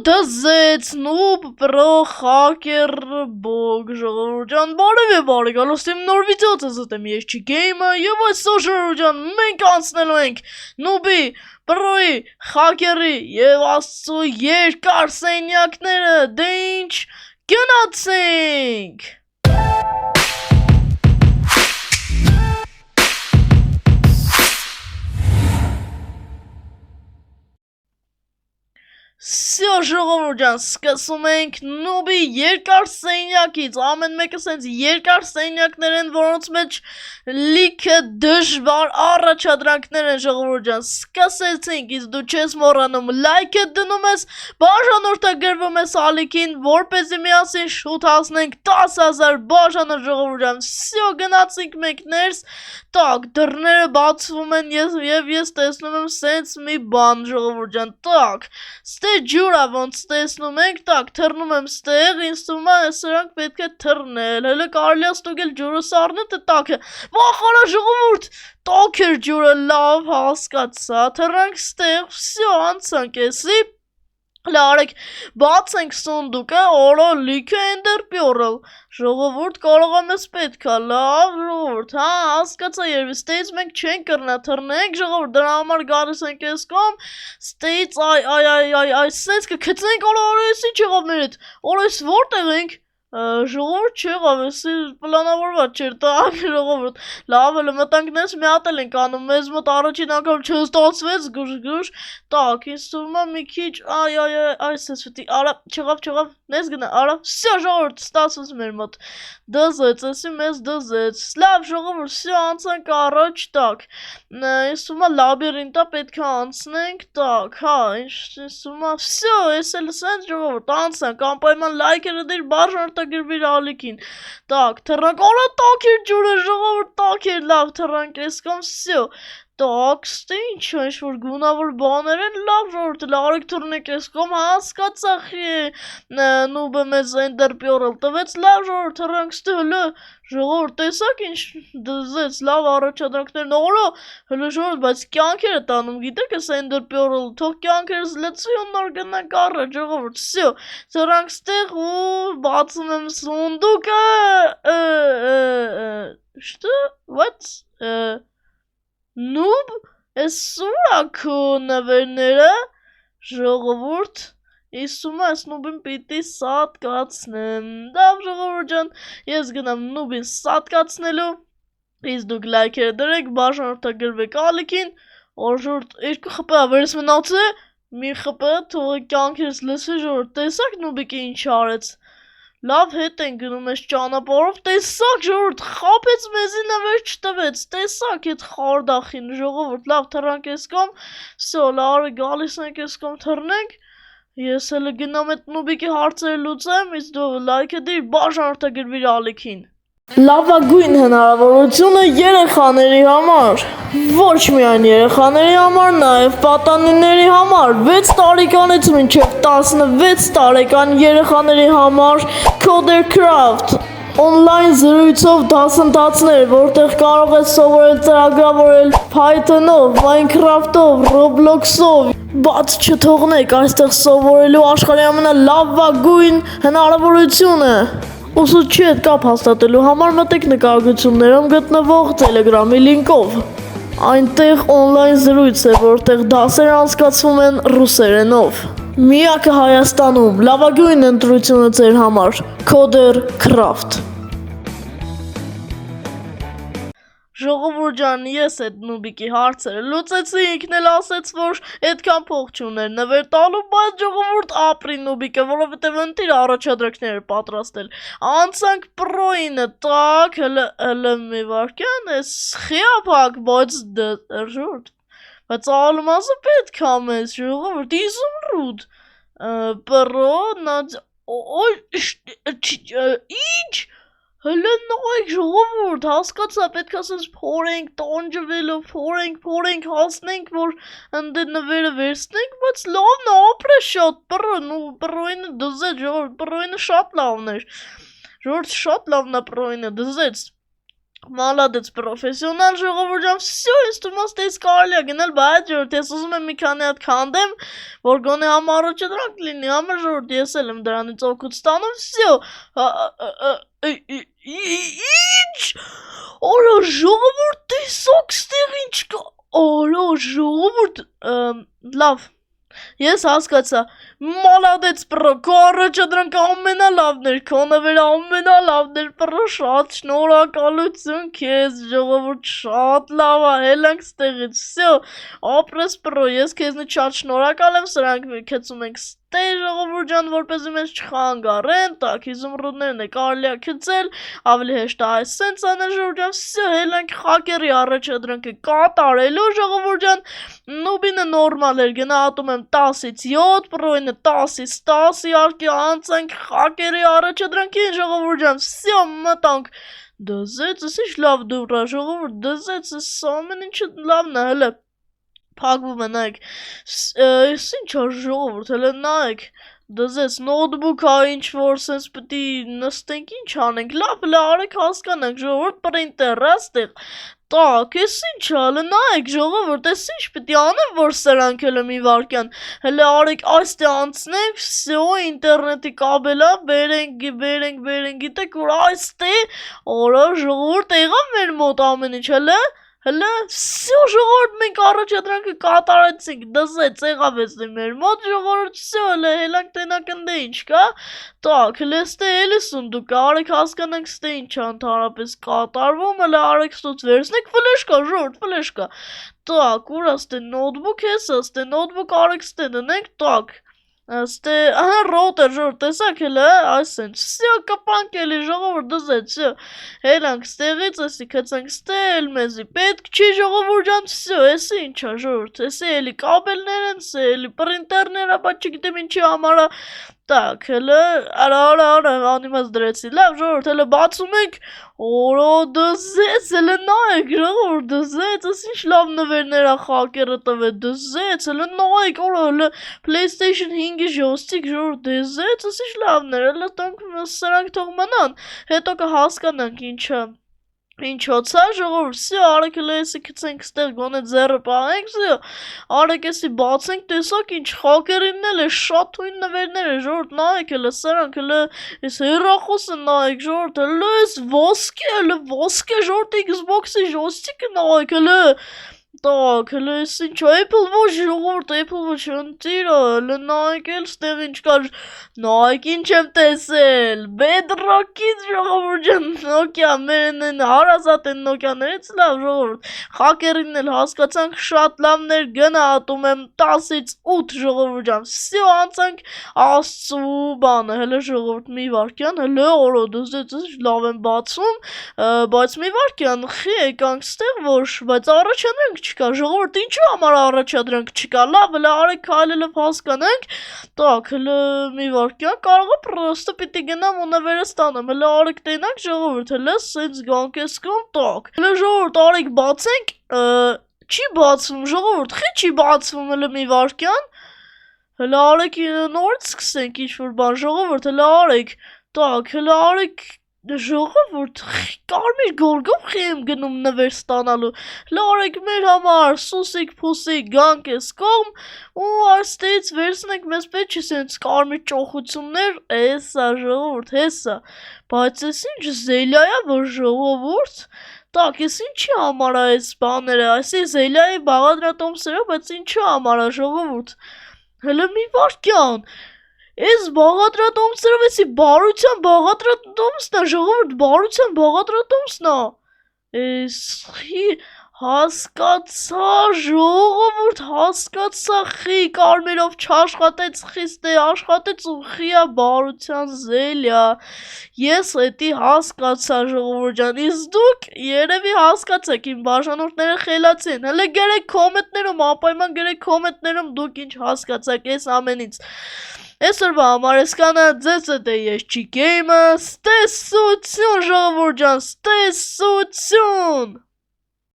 դզեց նուբ պրո խակեր բոգ ժողովուրդյան բարև է բարի գալուս իմ նոր վիդեոց եմ ես չի գեյմը եւ այսօր ժողովուրդյան մենք անցնելու ենք նուբի պրոյի խակերի եւ աստծո երկար սենյակները դե ինչ գնացինք Սյո ժողովուրդյան սկսում ենք նուբի երկար սենյակից ամեն մեկը սենց երկար սենյակներ են որոնց մեջ լիքը դժվար առաջադրանքներ են ժողովուրդյան սկսեցինք իսկ դու չես մոռանում լայքը դնում ես բաժանորդագրվում ես ալիքին որպեսզի միասին շուտ հասնենք 10,000 բաժանորդ ժողովուրդյան սյո գնացինք մենք ներս տակ դռները բացվում են եւ ես տեսնում եմ սենց մի բան ժողովուրդյան տակ ջուրա ոնց տեսնում ենք, տակ թռնում եմ ստեղ, ինձ թվում է սրանք պետք է թռնել, հələ կարելի է ստուգել ջուրը սառնը թե տաք է, վախարա ժողովուրդ, տաք էր ջուրը, լավ հասկացա, թռանք ստեղ, վсё, անցանք էսի, լարեք, բացենք սունդուկը, օրո լիքը էնդերպյորլ, ժողովուրդ կարող եմ ես պետքա, լավ ժողովուրդ, հա, հասկացա երևի, ստեից մենք չենք կրնա թռնենք, ժողովուրդ, դրա համար գալիս ենք ես կողմ, ստեից, այ, սենց կգտնենք, օրեսի չեղավ մեր հետ, օրես որտեղ ենք, ժողովուրդ չեղավ, էսի պլանավորված չէր, տակ ժողովուրդ, լավ հələ մտանք ներս մի հատ էլ ենք անում, մեզ մոտ առաջին անգամ չստացվեց, գուշ, տակ, ինձ թվում է մի քիչ, այս էս վտի, արա, չեղավ, ներս գնա, արա, վсё ժողովուրդ, ստացվեց մեր մոտ, դզեց, էսի մեզ դզեց, լավ ժողովուրդ, վсё անցանք առաջ, տակ, ինձ թվում է լաբիրինտա պետք է անցնենք, տակ, հա, ինձ թվում է, վсё, ես էլ սենց ժողովուրդ, անցանք, անպայման լայքերը դիր բաժանորդագրվիր ալիքին, տակ, թռանք, արա տակ էր ջուրը, ժողովուրդ, տակ էր, լավ, թռանք ես կոմ, վсё, տակ, ստե ինչ է, ինչ-որ գունավոր բաներ են, լավ ժողովուրդ, լարեք թռնեք ես կոմ, հասկացա խի նուբը մեզ էնդերպյորլ տվեց, լավ ժողովուրդ, թռանք ստե հլը, ժողովուրդ, տեսակ ինչ դզեց, լավ առաջադրանքներն օրո, հլը ժողովուրդ, բայց կյանքերը տանում, գիտեք ես էնդերպյորլ, թող կյանքերս լծվի ու նոր գնանք առաջ, ժողովուրդ, վсё, թռանք ստեղ ու բացում եմ սունդուկը, Что? What? Նուբ, ես սուր ակու նվերները, ժողովուրդ, իսում ես նուբին պիտի սատկացնեմ, դավ ժողովուրդ ջան, ես գնամ նուբին սատկացնելու, իսկ դուք լայքերը դրեք, բաժանորդագրվեք ալիքին, ժողովուրդ, երկու խպը ավերս մնաց է, մի խպը թողը կյանքերս լսվի ժողովուրդ, տեսակ նուբիկը ինչ արեց, լավ հետ են գնում ես ճանապարհով, տեսակ ժողովուրդ, խաբեց մեզի նվեր չտվեց, տեսակ այդ խարդախին ժողովուրդ, լավ թռանք ես կողմ, վсё, լավ գալիս ենք ես կողմ թռնենք, ես հələ գնամ այդ նուբիկի հարցերը լուծեմ, իսկ դու լայքը դիր բաժանորդագրվիր ալիքին Լավագույն հնարավորությունը երեխաների համար, ոչ միայն երեխաների համար, նաև պատանիների համար, 6 տարեկանից մինչև 16 տարեկան երեխաների համար Coder Craft Online զրույցով դասընթացներ, որտեղ կարող ես սովորել ծրագրավորել Python-ով, Minecraft-ով, Roblox-ով, բաց չթողնեք այստեղ սովորելու աշխարհի ամենալավագույն հնարավորությունը Ուսուցչի հետ կապ հաստատելու համար մտեք նկարագրություններում գտնվող Telegram-ի լինկով։ Այնտեղ on-line զրույց է, որտեղ դասեր անցկացվում են ռուսերենով։ Միակը Հայաստանում, լավագույն ընտրությունը ձեր համար, Coder Craft։ Ժողովուրդ ջան, ես այդ նուբիկի հարցերը լուծեցի, ինքն էլ ասեց, որ այդքան փող չուներ նվեր տալու, բայց ժողովուրդ ապրի նուբիկը, որովհետև ընտիր առաջադրանքները պատրաստել։ Անցանք պրոյինը, տակ, հələ մի վարքյան, ես խիապակ, բայց ժողովուրդ, բայց ալմազը պետք է մեզ, ժողովուրդ, իզումրուդ, պրո, ինչ, Հələ նայեք ժողովուրդ, հասկացա, պետք է ասես փորենք, տանջվելով, փորենք, հասնենք, որ ընդ նվերը վերցնենք, բայց լավն է, ապրե շատ, պրոյինը դզեց, ժողովուրդ, պրոյինը շատ լավն էր, ժողովուրդ, շատ լավն է պրոյինը դզեց, Молодец, պրոֆեսիոնալ ժողովուրդ ջան, всё, ինձ թվում է ստես կարելի է գնել, բայց ժողովուրդ, ես ուզում եմ մի քանի հատ քանդեմ, որ գոնե համառոջը դրանք լինի, համա ժողովուրդ, ես էլ եմ դրանից օգուտ ստանում, всё։ Ինչ։ Օրա ժողովուրդ, տեսակ ստեղ ինչ կա։ Օրա ժողովուրդ, լավ։ Ես հասկացա, молодец, պրո, քո առաջադրանքը ամենալավն էր, քո նվերը ամենալավն էր, պրո, շատ շնորհակալություն քեզ, ժողովուրդ, շատ լավ է, հելանք ստեղից, всё, ապրես պրո, ես քեզնից շատ շնորհակալ եմ, սրանք քեցում ենք ստե ժողովուրդ ջան, որպեսզի մեզ չխանգարեն, տակ իզումրուդներն է կարելի է քցել, ավելի հեշտ է այս սենց անել ժողովուրդ ջան, всё, հելանք խակերի առաջադրանքը կատարելու ժողովուրդ ջան, նուբինը նորմալ էր, գնահատում եմ 10-ից 7, պրոյնը 10-ից 10, իհարկե անցանք խակերի առաջադրանքին ժողովուրդ ջան, всё, մտանք, դզեց, ինչ լավ դուրա ժողովուրդ, դզեց, ամեն ինչը լավն է, հələ փակվում է, նայեք, ինչ է ժողովուրդ, հələ նայեք, դզեց, նոթբուք է, ինչ-որ սենց պտի նստենք, ինչ անենք, լավ, հələ արեք հասկանանք, ժողովուրդ, պրինտեր է ստեղ, տակ, ես ինչ է, հələ նայեք, ժողովուրդ, ես ինչ պտի անեմ, որ սրանք հələ մի վարկյան, հələ արեք այստեղ անցնենք, всё, ինտերնետի կաբելա, բերենք, գիտեք, որ այստեղ, օրա, ժողովուրդ, եղավ մեր մոտ ամեն ինչ, հələ, всё, ժողովուրդ, մենք առաջադրանքը կատարեցինք, դզեց, եղավ էստեղ մեր մոտ, ժողովուրդ, всё, հələ հելանք տենակ ընդ ինչ կա, տակ, հələ ստե էլի սունդուկ է, արեք հասկանանք ստե ինչ է ընդհանրապես կատարվում, հələ արեք ստուց վերցնեք, ֆլեշ կա, ժողովուրդ, ֆլեշ կա, տակ, ուր ստե նոթբուք հեսա, ստե նոթբուք արեք ստե դնենք, տակ, ստե, ահա ռոուտեր, ժողովուրդ, տեսակ հələ, այսենց, всё, կպանք էլի, ժողովուրդ, դզեց, всё, հելանք ստեղից, էսի քցանք ստե, էլ մեզի պետք չի, ժողովուրդ ջան, всё, էսի ինչ է, ժողովուրդ, էսի էլի կաբելներ են, էլի պրինտերներ է, բայց չգիտեմ ինչի համար է, տակ, հələ, արա, անիմաց դրեցի, լավ, ժողովուրդ, հələ բացում ենք, օրո, դզեց, հələ նայեք, ժողովուրդ, դզեց, ես ինչ լավ նվերներ է խակերը տվել, դզեց, հələ նայեք, օրո, հələ PlayStation 5-ի ժոստիկ, ժողովուրդ, դզեց, ես ինչ լավներ, հələ տանք սրանք թող մնան, հետո կհասկանանք ինչը ինչոց է ժողովուրդ, всё, արեք հələ էսի քցենք ստեղ գոնե ձեռը պահենք, всё, արեք էսի բացենք, տեսակ ինչ խակերինն էլ է, շատ թույն նվերներ է, ժողովուրդ, նայեք հələ սրանք, հələ էս հեռախոսը նայեք, ժողովուրդ, հələ էս ոսկե, ժողովուրդ, Xbox-ի ժոստիկը նայեք, հələ տակ, հələ էս ինչ է, Apple Watch, ժողովուրդ, Apple Watch, ընտիրը, հələ նայեք էլ ստեղ ինչ կար, նայեք ինչ եմ տեսել, Bedrock-ից ժողովուրդ ջան, Nokia, մեր հարազատ են Nokia-ներից, լավ ժողովուրդ, խակերին էլ հասկացանք, շատ լավներ, գնահատում եմ 10-ից 8 ժողովուրդ ջան, всё, անցանք Աստծու բանը, հələ ժողովուրդ, մի վարկյան, հələ օրո, դզեց, լավ եմ բացում, բայց մի վարկյան, խի եկանք ստեղ, որ, բայց առաջադրանք չկա, ժողովուրդ, ինչու համար առաջադրանք չկա, լավ, հələ արեք քայլելով հասկանանք, տակ, հələ մի վարկյան, կարող է պրոստը պիտի գնամ ու նվերը ստանամ, հələ արեք տենակ, ժողովուրդ, հələ սենց գանք ես կան, տակ, հələ ժողովուրդ, արեք բացենք, չի բացվում, ժողովուրդ, խի չի բացվում, հələ մի վարկյան, հələ արեք նորից սկսենք ինչ-որ բան, ժողովուրդ, հələ արեք, տակ, հələ արեք, ժողովուրդ, կարմիր գորգով խի եմ գնում նվեր ստանալու, հələ արեք մեր համար, սուսիկ փուսիկ գանք ես կողմ, ու այստեղից վերցնենք, մեզ պետք չի սենց կարմիր ճոխություններ, էսա ժողովուրդ, հեսա, բայց ես ինչ զելյա է, որ ժողովուրդ, տակ, ես ինչի համար է այս բաները, այսի զելյայի բաղադրատոմսերը, բայց ինչի համար է ժողովուրդ, հələ մի վարկյան, Ես բաղադրատոմսերով էսի բարության բաղադրատոմսն է, ժողովուրդ, բարության բաղադրատոմսն է, էսի հասկացա, ժողովուրդ, հասկացա, խի կարմիրով չաշխատեց, խիստե աշխատեց ու խիա բարության զելյա, ես էտի հասկացա, ժողովուրդ ջան, իսկ դուք երևի հասկացեք, իմ բաժանորդները խելացի են, հələ գերեք կոմենտներում, անպայման գերեք կոմենտներում դուք ինչ հասկացաք այս ամենից, Այսօրվա համար այսքանը, ձեզ հետ է ես Չիկեյմը, ստեսություն ժողովուրդ ջան, ստեսություն